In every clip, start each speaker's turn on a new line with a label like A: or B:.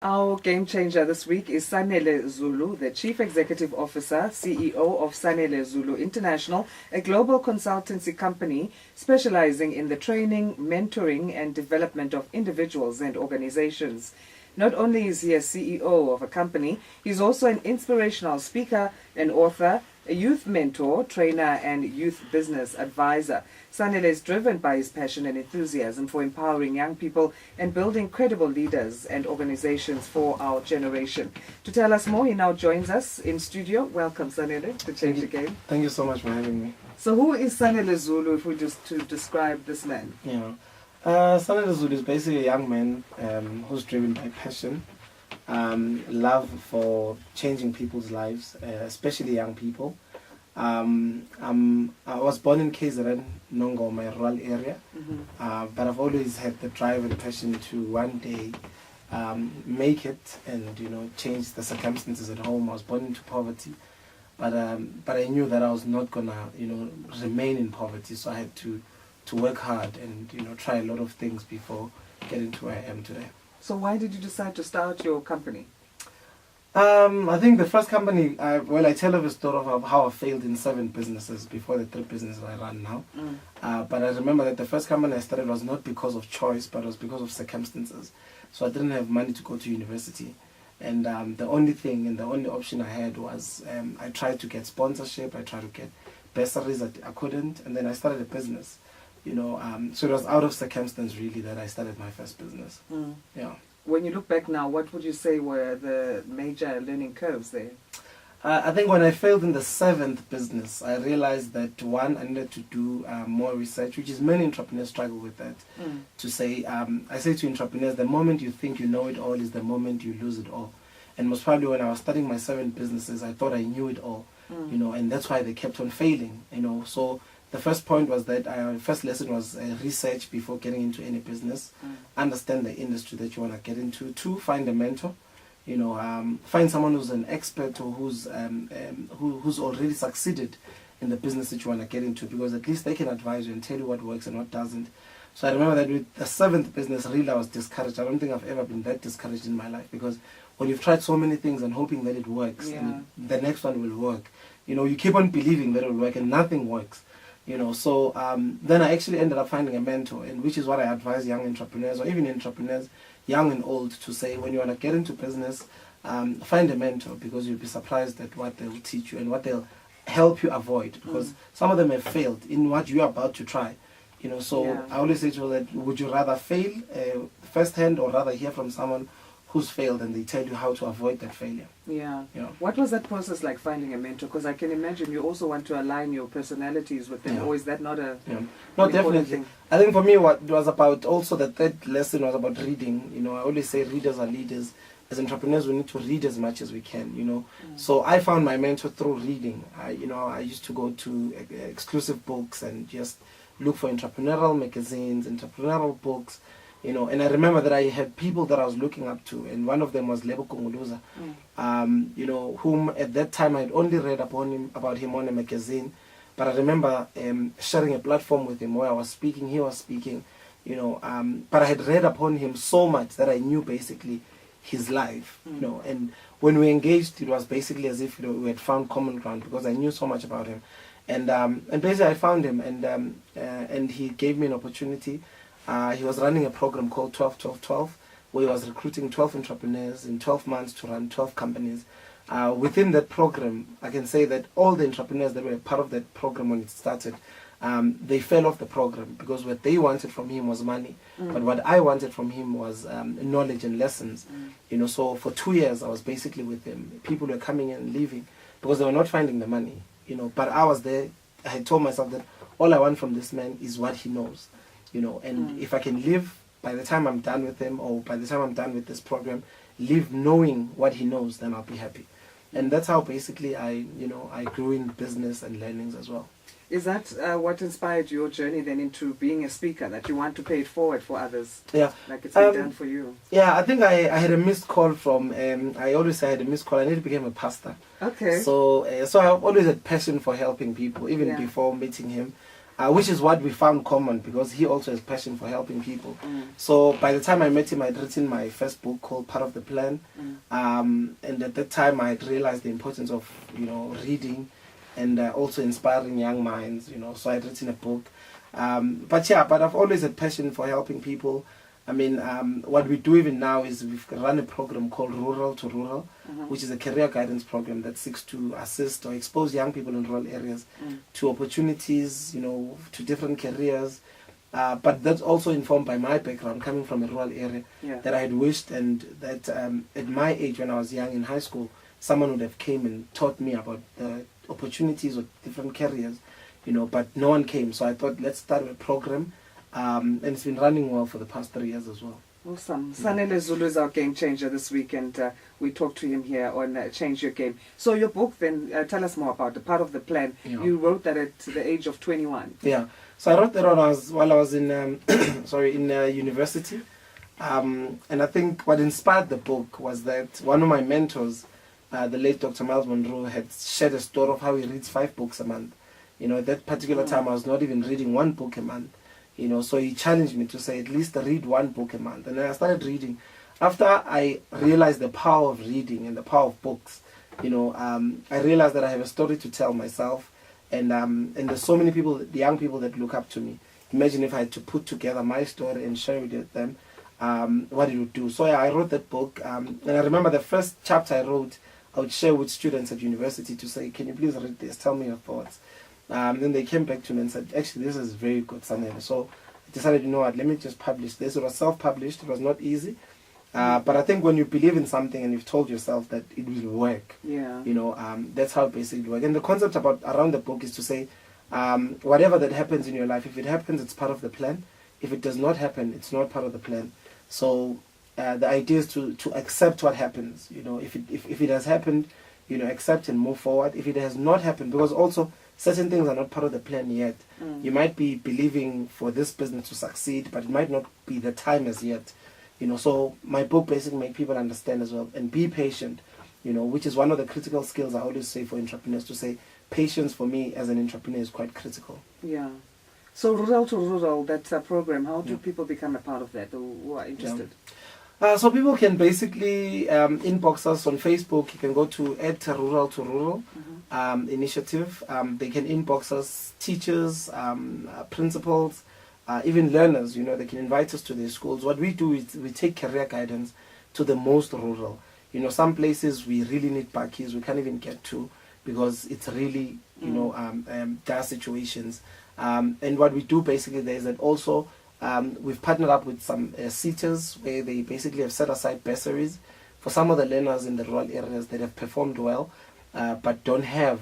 A: Our game changer this week is Sanele Zulu, the Chief Executive Officer, CEO of Sanele Zulu International, a global consultancy company specializing in the training, mentoring, and development of individuals and organizations. Not only is he a CEO of a company, he's also an inspirational speaker, an author, a youth mentor, trainer, and youth business advisor. Sanele is driven by his passion and enthusiasm for empowering young people and building credible leaders and organizations for our generation. To tell us more, he now joins us in studio. Welcome, Sanele, to Change the Game.
B: Thank you so much for having me.
A: So who is Sanele Zulu, if we just to describe this man?
B: Sanele Zulu is basically a young man who's driven by passion, love for changing people's lives, especially young people. I was born in KZN, Nongo, my rural area, but I've always had the drive and passion to one day make it and change the circumstances at home. I was born into poverty, but I knew that I was not gonna remain in poverty, so I had to work hard and try a lot of things before getting to where I am today.
A: So why did you decide to start your company?
B: I think the first company, I tell a story of how I failed in 7 businesses before the 3 businesses I run now. But I remember that the first company I started was not because of choice, but it was because of circumstances. So I didn't have money to go to university. And the only thing and the only option I had was I tried to get sponsorship, I tried to get bursaries, I couldn't, and then I started a business. So it was out of circumstance really that I started my first business. Yeah.
A: When you look back now, what would you say were the major learning curves there?
B: I think when I failed in the 7th business, I realized that one, I needed to do more research, which is many entrepreneurs struggle with that. To say, I say to entrepreneurs, the moment you think you know it all is the moment you lose it all. And most probably when I was starting my 7 businesses, I thought I knew it all, and that's why they kept on failing, So the first point was that first lesson was research before getting into any business. Understand the industry that you want to get into. 2, find a mentor. Find someone who's an expert or who's already succeeded in the business that you want to get into, because at least they can advise you and tell you what works and what doesn't. So I remember that with the 7th business, really I was discouraged. I don't think I've ever been that discouraged in my life, because when you've tried so many things and hoping that it works, and the next one will work, you keep on believing that it will work and nothing works. So then I actually ended up finding a mentor, and which is what I advise young entrepreneurs, or even entrepreneurs, young and old, to say when you want to get into business, find a mentor, because you'll be surprised at what they'll teach you and what they'll help you avoid, because some of them have failed in what you're about to try. So I always say to them that would you rather fail firsthand or rather hear from someone who's failed and they tell you how to avoid that failure.
A: Yeah. What was that process like, finding a mentor? Because I can imagine you also want to align your personalities with them, or is that not a
B: No, definitely thing? I think for me what was about also the 3rd lesson was about reading. I always say readers are leaders. As entrepreneurs we need to read as much as we can, So I found my mentor through reading. I used to go to exclusive books and just look for entrepreneurial magazines, entrepreneurial books. And I remember that I had people that I was looking up to, and one of them was Lebo Konguluza, whom at that time I had only read about him on a magazine, but I remember sharing a platform with him where I was speaking, he was speaking, but I had read upon him so much that I knew basically his life, and when we engaged, it was basically as if we had found common ground, because I knew so much about him, and basically I found him, and he gave me an opportunity. He was running a program called 12-12-12, where he was recruiting 12 entrepreneurs in 12 months to run 12 companies. Within that program, I can say that all the entrepreneurs that were part of that program when it started, they fell off the program, because what they wanted from him was money. But what I wanted from him was knowledge and lessons. So for 2 years, I was basically with him. People were coming in and leaving because they were not finding the money. But I was there. I had told myself that all I want from this man is what he knows. And if I can live by the time I'm done with him, or by the time I'm done with this program, live knowing what he knows, then I'll be happy. And that's how basically I grew in business and learnings as well.
A: Is that what inspired your journey then into being a speaker, that you want to pay it forward for others?
B: Yeah.
A: Like it's been done for you?
B: Yeah, I think I had a missed call from, I always say I had a missed call. I nearly became a pastor.
A: Okay.
B: So I always had passion for helping people, even before meeting him. which is what we found common because he also has passion for helping people. So by the time I met him, I'd written my first book called Part of the Plan. And at that time, I had realized the importance of, reading and also inspiring young minds, So I'd written a book. But I've always had passion for helping people. I mean, what we do even now is we've run a program called Rural to Rural, which is a career guidance program that seeks to assist or expose young people in rural areas to opportunities, to different careers. But that's also informed by my background, coming from a rural area, that I had wished, and that at my age, when I was young in high school, someone would have came and taught me about the opportunities of different careers, but no one came. So I thought, let's start a program. And it's been running well for the past 3 years as well.
A: Awesome. Sanele Zulu is our game changer this week, and we talked to him here on Change Your Game. So your book, then, tell us more about the Part of the Plan. You wrote that at the age of 21. Yeah.
B: So I wrote that while I was in university. And I think what inspired the book was that one of my mentors, the late Dr. Miles Monroe, had shared a story of how he reads 5 books a month. At that particular time, I was not even reading 1 book a month. So he challenged me to say at least read 1 book a month. And then I started reading. After I realized the power of reading and the power of books, I realized that I have a story to tell myself. And there's so many people, the young people that look up to me. Imagine if I had to put together my story and share it with them, what it would do. So I wrote that book. And I remember the first chapter I wrote, I would share with students at university to say, can you please read this? Tell me your thoughts. Then they came back to me and said, actually, this is very good, Sanele. So I decided, let me just publish this. It was self-published. It was not easy. But I think when you believe in something and you've told yourself that it will work, that's how it basically works. And the concept around the book is to say, whatever that happens in your life, if it happens, it's part of the plan. If it does not happen, it's not part of the plan. So the idea is to accept what happens. If it has happened, accept and move forward. If it has not happened, because also certain things are not part of the plan yet. You might be believing for this business to succeed, but it might not be the time as yet. So my book basically makes people understand as well, and be patient, which is one of the critical skills I always say for entrepreneurs, to say patience for me as an entrepreneur is quite critical.
A: Yeah. So Rural to Rural, that's a program. How do people become a part of that who are interested?
B: So people can basically inbox us on Facebook. You can go to @Rural to Rural initiative. They can inbox us, teachers, principals, even learners. They can invite us to their schools. What we do is we take career guidance to the most rural. Some places we really need bakkies we can't even get to because it's really, dire situations. And what we do basically there is that also we've partnered up with some seaters where they basically have set aside bursaries for some of the learners in the rural areas that have performed well but don't have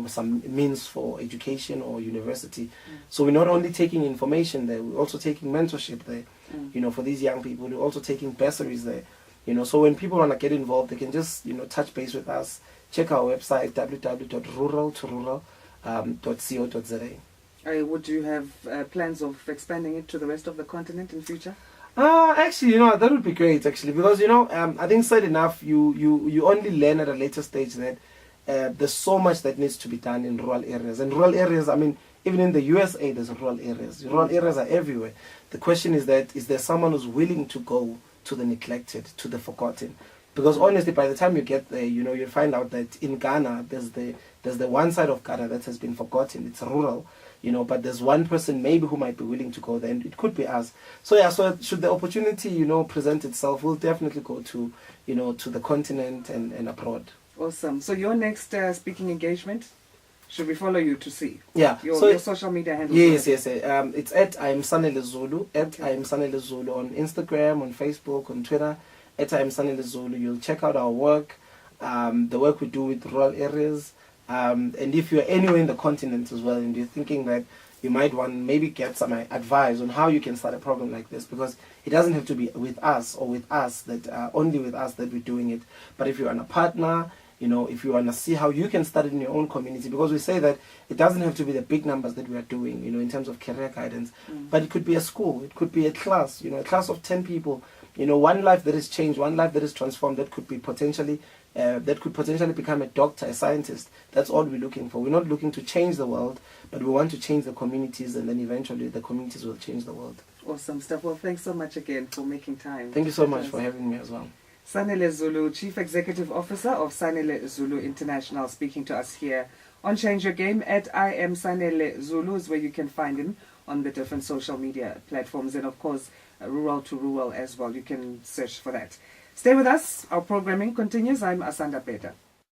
B: some means for education or university. So we're not only taking information there, we're also taking mentorship there for these young people. We're also taking bursaries there. So when people want to get involved, they can just touch base with us. Check our website www.ruraltorural.co.za.
A: Would you have plans of expanding it to the rest of the continent in future?
B: Actually, that would be great, actually, because, I think said enough, you only learn at a later stage that there's so much that needs to be done in rural areas. And rural areas, I mean, even in the USA, there's rural areas. Rural areas are everywhere. The question is that, is there someone who's willing to go to the neglected, to the forgotten? Because honestly, by the time you get there, you'll find out that in Ghana, there's the one side of Ghana that has been forgotten. It's rural. But there's one person maybe who might be willing to go there, and it could be us. So so should the opportunity, present itself, we'll definitely go to, to the continent and abroad.
A: Awesome. So your next speaking engagement, should we follow you to see?
B: Yeah.
A: Your social media handle?
B: Yes. It's I am Sanele Zulu, I am Sanele Zulu on Instagram, on Facebook, on Twitter, I am Sanele Zulu. You'll check out our work, the work we do with rural areas. And if you're anywhere in the continent as well and you're thinking that you might want maybe get some advice on how you can start a program like this, because it doesn't have to be with us or with us that only with us that we're doing it, but if you want a partner, if you want to see how you can start it in your own community, because we say that it doesn't have to be the big numbers that we are doing, in terms of career guidance, but it could be a school, it could be a class, a class of 10 people You know, one life that is changed, one life that is transformed, that could potentially become a doctor, a scientist. That's all we're looking for. We're not looking to change the world, but we want to change the communities, and then eventually the communities will change the world.
A: Awesome stuff. Well, thanks so much again for making time.
B: Thank you so much for having me as well.
A: Sanele Zulu, Chief Executive Officer of Sanele Zulu International, speaking to us here on Change Your Game at I Am Sanele Zulu, is where you can find him on the different social media platforms, and of course Rural to Rural as well. You can search for that. Stay with us. Our programming continues. I'm Asanda Peta.